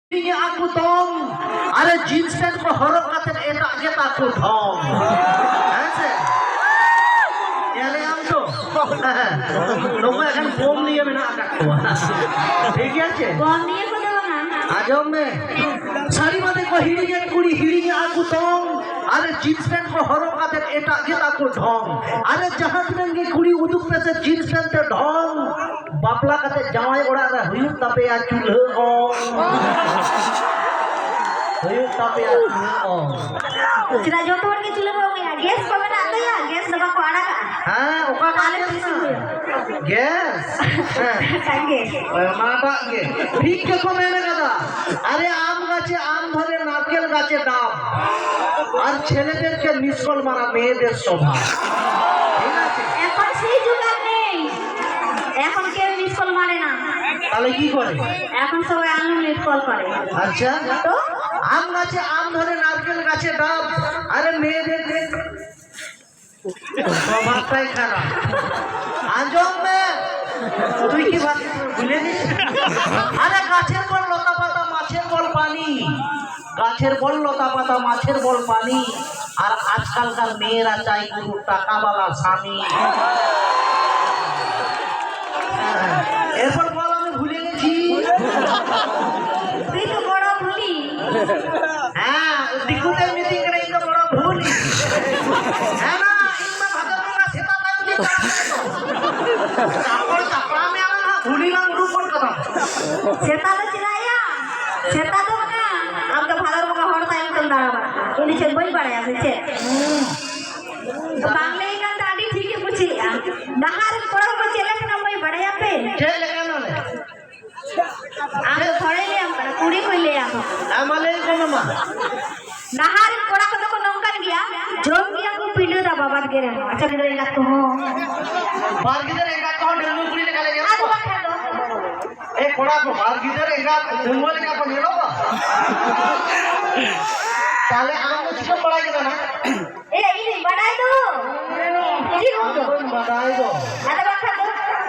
ini aku dong, ada jeans pant ko horok katen eta get aku dong. আছে এলে আমতো লোক এখন কম নিয়ে না কাটতো ঠিক আছে কম নিয়ে কথা না আজম মে সারি মাদে কো হিড়িয়ে কুড়ি হিড়িয়ে aku dong, ada jeans pant ko horok katen eta get aku dong. Ada jahat nangge kuड़ी uduk pese jeans pant te dong. Bapla kate jawai ora ra huyuk tape a chulhe ong. Huyuk tape a chulhe ong. Sira joto ke chule ho gaya gas pabe na to ya gas laba ko ara ka Ha oka kale gas sange মাটা গে ঠিক কে কমেনে দাদা আরে আম গাছে আম ধরে নারকেল গাছে ডাব আর ছেলেদেরকে মিসকল মারা মেয়েদের স্বভাব ঠিক আছে এখন সেই যুগ আর নেই এখন কেউ মিস কল মারে না তাহলে কি করে এখন সবাই আনলিমিটেড কল করে আচ্ছা তো আম গাছে আম ধরে নারকেল গাছে ডাব আরে মেয়েদের স্বভাবটাই খারাপ আজম মে তুই কি ভাবছিস ভুলে দিস আরে গাছের বল লতা পাতা মাছের বল পানি গাছের বল লতা পাতা মাছের বল পানি আর আজকালকার মেয়েরা চাই কোনো টাকাওয়ালা স্বামী এরপর বল আমি ভুলে গেছি তুই তো বড় ভুলি হ্যাঁ দিকুদের মিটিং করে ইন্দো বড় ভুলি হ্যাঁ না ইন্দো ভাগবনা সেটা বাংলি তারপর তাপড়া মে আনা ভুলি না রূপর কথা সেটা তো চিরাইয়া সেটা তো না আমকে ভালোর বকা হড় তাই তো দাঁড়াবা উনি সে বই পড়ে আছে বাংলা এই গানটা আদি ঠিকই বুঝি নাহার পড়া को चले के ना मैं बड़े पे चले কেন রে हम थोड़े ले हम पूरी कोई ले हम আমালে কোন মা नाहार पड़ा को तो नौकर गया जोम गया को पिंडो दा बाबा गिरे अच्छा गिरे ना तो हो बारगिदर एका अकाउंट ढंगुली ले गले आज बखा दो ए कोड़ा को बारगिदर एका ढंगुली का पण लेलो बा তাহলে আমি কিছু পড়াই দেব না ए ई बढ़ाई दो जी हो तो বাড়াই দো आज बखा दो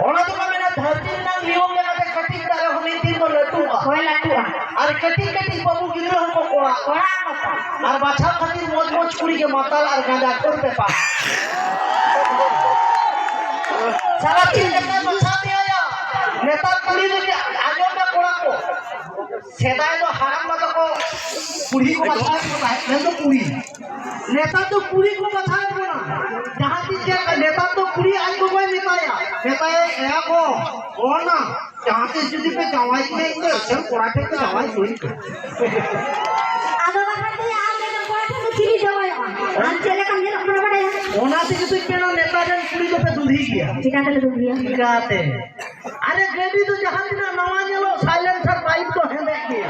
ওনা তো কবে না ধরতি না নিয়ম লাগাতে কটিং তারে হমি তিন তো লটুয়া कोई लाटुआ আর কটিং কটিং বাবু গিরে हमको কোড়া कोड़ा मत আর বাছা খাতির মোজ মোজ কুড়ি के মাতাল আর গাঁজা করতে পা সারা দিন একটা বাছা দিয়ে আয়া নেতা কুড়ি যদি আগে না কোড়া কো সেদাই তো হারাম না তো কুড়ি को বাছা না তো কুড়ি नेता तो पूरी को बताए बोला जहाँ की नेता तो पूरी आज को कोई बताया नेता है को और ना जहाँ के स्थिति पे जवाई में इनके सब कोराटे पे जवाई हुई आज बखा दो आ मेरे कोड़ा तो चिरी जवाय हम चले कम जे अपना बड़े होना से कि तू नेता जन पूरी को पे दूधी गया चिका तो दूध दिया कहते अरे ग्रेडी तो जहाँ की ना नवा चलो साइलेंसर पाइप तो है देखिए